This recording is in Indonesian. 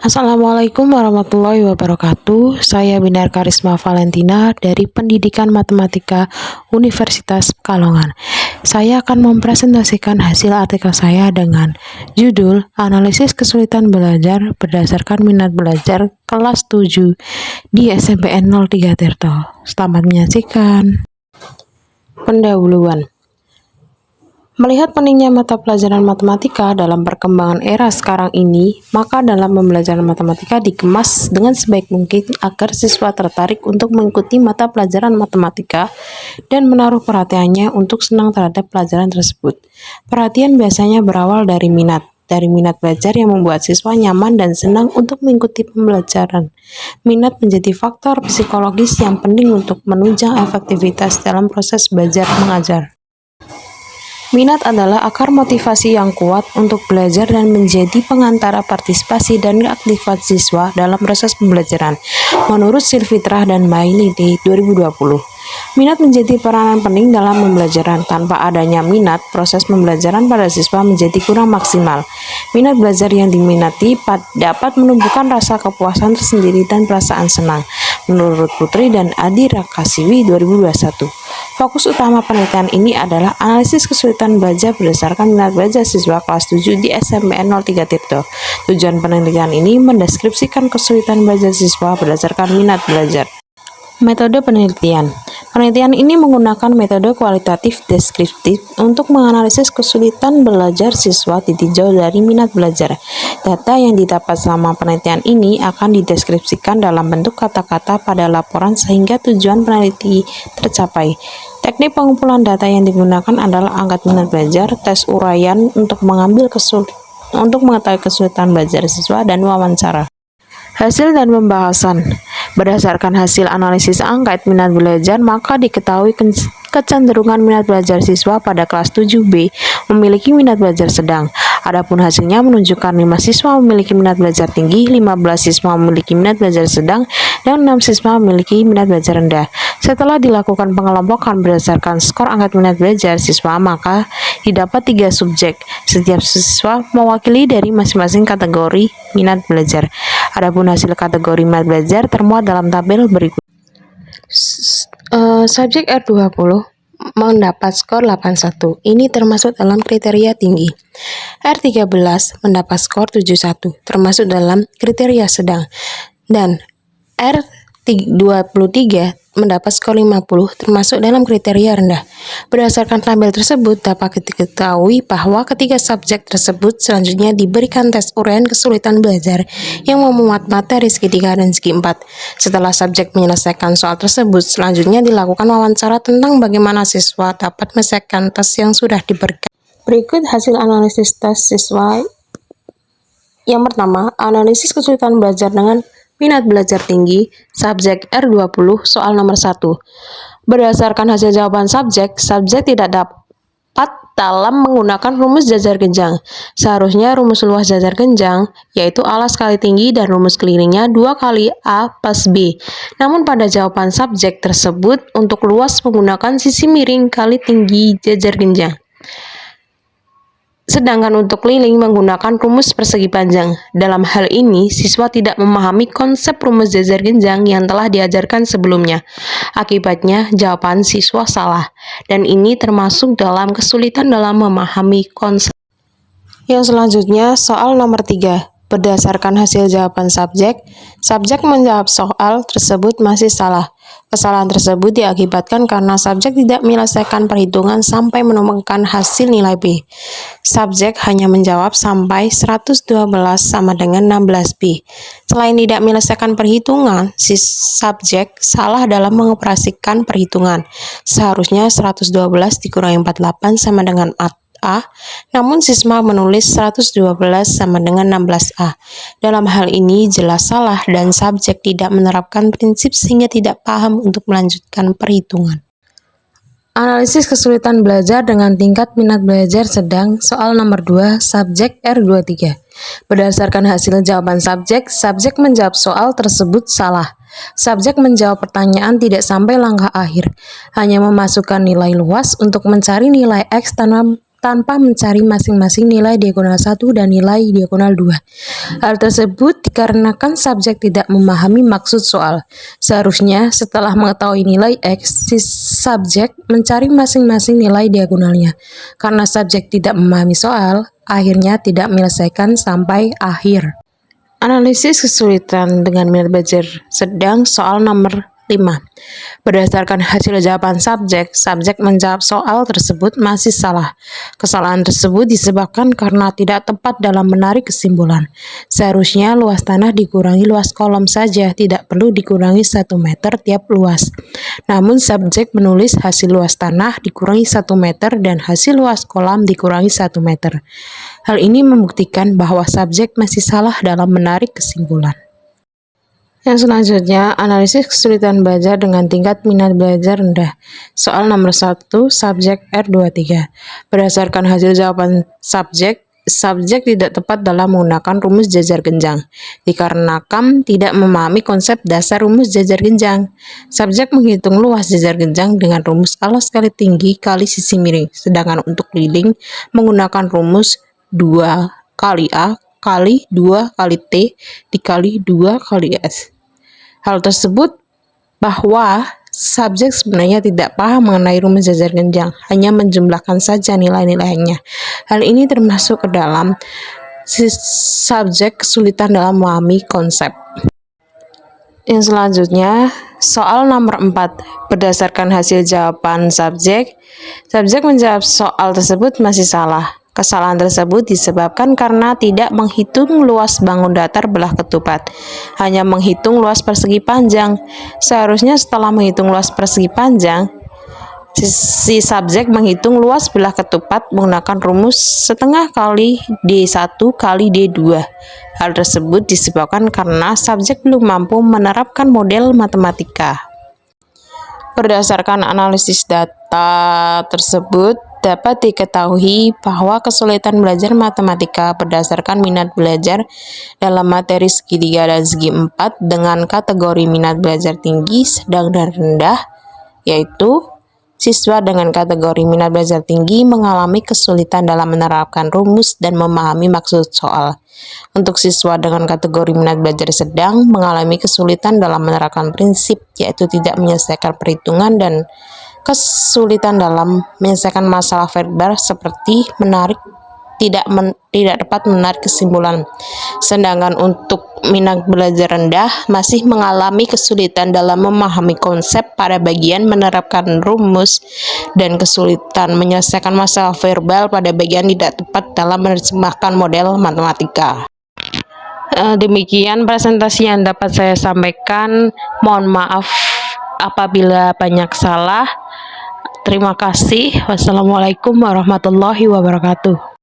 Assalamualaikum warahmatullahi wabarakatuh. Saya Binar Karisma Valentina dari Pendidikan Matematika Universitas Pekalongan. Saya akan mempresentasikan hasil artikel saya dengan judul Analisis Kesulitan Belajar Berdasarkan Minat Belajar Kelas 7 di SMPN 03 Tirto. Selamat menyaksikan. Pendahuluan. Melihat pentingnya mata pelajaran matematika dalam perkembangan era sekarang ini, maka dalam pembelajaran matematika dikemas dengan sebaik mungkin agar siswa tertarik untuk mengikuti mata pelajaran matematika dan menaruh perhatiannya untuk senang terhadap pelajaran tersebut. Perhatian biasanya berawal dari minat belajar yang membuat siswa nyaman dan senang untuk mengikuti pembelajaran. Minat menjadi faktor psikologis yang penting untuk menunjang efektivitas dalam proses belajar mengajar. Minat adalah akar motivasi yang kuat untuk belajar dan menjadi pengantara partisipasi dan aktivitas siswa dalam proses pembelajaran. Menurut Silvitra dan Mailidi 2020, minat menjadi peranan penting dalam pembelajaran. Tanpa adanya minat, proses pembelajaran pada siswa menjadi kurang maksimal. Minat belajar yang diminati dapat menumbuhkan rasa kepuasan tersendiri dan perasaan senang. Menurut Putri dan Adi Rakasiwi 2021. Fokus utama penelitian ini adalah analisis kesulitan belajar berdasarkan minat belajar siswa kelas 7 di SMPN 03 Tirto. Tujuan penelitian ini mendeskripsikan kesulitan belajar siswa berdasarkan minat belajar. Metode penelitian. Penelitian ini menggunakan metode kualitatif deskriptif untuk menganalisis kesulitan belajar siswa ditinjau dari minat belajar. Data yang didapat selama penelitian ini akan dideskripsikan dalam bentuk kata-kata pada laporan sehingga tujuan peneliti tercapai. Teknik pengumpulan data yang digunakan adalah angkat minat belajar, tes uraian untuk mengetahui kesulitan belajar siswa, dan wawancara. Hasil dan pembahasan. Berdasarkan hasil analisis angkat minat belajar, maka diketahui kecenderungan minat belajar siswa pada kelas 7B memiliki minat belajar sedang. Adapun hasilnya menunjukkan 5 siswa memiliki minat belajar tinggi, 15 siswa memiliki minat belajar sedang, dan 6 siswa memiliki minat belajar rendah. Setelah dilakukan pengelompokan berdasarkan skor angkat minat belajar siswa, maka didapat 3 subjek. Setiap siswa mewakili dari masing-masing kategori minat belajar. Adapun hasil kategori minat belajar termuat dalam tabel berikut. Subjek R20 mendapat skor 81. Ini termasuk dalam kriteria tinggi. R13 mendapat skor 71, termasuk dalam kriteria sedang. Dan R23 mendapat skor 50, termasuk dalam kriteria rendah. Berdasarkan tabel tersebut, dapat diketahui bahwa ketiga subjek tersebut selanjutnya diberikan tes uraian kesulitan belajar yang memuat materi segi 3 dan segi 4. Setelah subjek menyelesaikan soal tersebut, selanjutnya dilakukan wawancara tentang bagaimana siswa dapat menyelesaikan tes yang sudah diberikan. Berikut hasil analisis tes siswa. Yang pertama, analisis kesulitan belajar dengan minat belajar tinggi, subjek R20, soal nomor 1. Berdasarkan hasil jawaban subjek tidak dapat dalam menggunakan rumus jajar genjang. Seharusnya rumus luas jajar genjang, yaitu alas kali tinggi dan rumus kelilingnya 2 kali A plus B. Namun pada jawaban subjek tersebut, untuk luas menggunakan sisi miring kali tinggi jajar genjang. Sedangkan untuk keliling menggunakan rumus persegi panjang. Dalam hal ini, siswa tidak memahami konsep rumus jajar genjang yang telah diajarkan sebelumnya. Akibatnya, jawaban siswa salah. Dan ini termasuk dalam kesulitan dalam memahami konsep. Yang selanjutnya, soal nomor 3. Berdasarkan hasil jawaban subjek menjawab soal tersebut masih salah. Kesalahan tersebut diakibatkan karena subjek tidak menyelesaikan perhitungan sampai menemukan hasil nilai B. Subjek hanya menjawab sampai 112 sama dengan 16B. Selain tidak menyelesaikan perhitungan, si subjek salah dalam mengoperasikan perhitungan. Seharusnya 112 dikurangi 48 sama dengan A, namun siswa menulis 112 sama dengan 16A. Dalam hal ini jelas salah dan subjek tidak menerapkan prinsip sehingga tidak paham untuk melanjutkan perhitungan. Analisis kesulitan belajar dengan tingkat minat belajar sedang, soal nomor 2, subjek R23. Berdasarkan hasil jawaban subjek menjawab soal tersebut salah. Subjek menjawab pertanyaan tidak sampai langkah akhir, hanya memasukkan nilai luas untuk mencari nilai X tanpa mencari masing-masing nilai diagonal 1 dan nilai diagonal 2. Hal tersebut dikarenakan subjek tidak memahami maksud soal. Seharusnya setelah mengetahui nilai X, si subjek mencari masing-masing nilai diagonalnya. Karena subjek tidak memahami soal, akhirnya tidak menyelesaikan sampai akhir. Analisis kesulitan dengan minat belajar sedang soal nomor 5. Berdasarkan hasil jawaban subjek menjawab soal tersebut masih salah. Kesalahan tersebut disebabkan karena tidak tepat dalam menarik kesimpulan. Seharusnya luas tanah dikurangi luas kolom saja, tidak perlu dikurangi 1 meter tiap luas. Namun subjek menulis hasil luas tanah dikurangi 1 meter dan hasil luas kolam dikurangi 1 meter. Hal ini membuktikan bahwa subjek masih salah dalam menarik kesimpulan. Yang selanjutnya, analisis kesulitan belajar dengan tingkat minat belajar rendah. Soal nomor 1, subjek R23. Berdasarkan hasil jawaban subjek tidak tepat dalam menggunakan rumus jajar genjang, dikarenakan tidak memahami konsep dasar rumus jajar genjang. Subjek menghitung luas jajar genjang dengan rumus alas kali tinggi kali sisi miring, sedangkan untuk keliling menggunakan rumus 2 kali A kali 2 kali T dikali 2 kali S. Hal tersebut bahwa subjek sebenarnya tidak paham mengenai rumus jajar genjang, hanya menjumlahkan saja nilai-nilainya. Hal ini termasuk ke dalam subjek kesulitan dalam memahami konsep. Yang selanjutnya, soal nomor 4. Berdasarkan hasil jawaban subjek menjawab soal tersebut masih salah. Kesalahan tersebut disebabkan karena tidak menghitung luas bangun datar belah ketupat, hanya menghitung luas persegi panjang. Seharusnya setelah menghitung luas persegi panjang, si subjek menghitung luas belah ketupat menggunakan rumus setengah kali D1 kali D2. Hal tersebut disebabkan karena subjek belum mampu menerapkan model matematika. Berdasarkan analisis data tersebut, dapat diketahui bahwa kesulitan belajar matematika berdasarkan minat belajar dalam materi segi 3 dan segi 4 dengan kategori minat belajar tinggi, sedang, dan rendah, yaitu siswa dengan kategori minat belajar tinggi mengalami kesulitan dalam menerapkan rumus dan memahami maksud soal. Untuk siswa dengan kategori minat belajar sedang mengalami kesulitan dalam menerapkan prinsip, yaitu tidak menyelesaikan perhitungan dan kesulitan dalam menyelesaikan masalah verbal seperti tidak dapat menarik kesimpulan. Sedangkan untuk minat belajar rendah masih mengalami kesulitan dalam memahami konsep pada bagian menerapkan rumus dan kesulitan menyelesaikan masalah verbal pada bagian tidak tepat dalam menerjemahkan model matematika. Demikian presentasi yang dapat saya sampaikan. Mohon maaf apabila banyak salah. Terima kasih. Wassalamualaikum warahmatullahi wabarakatuh.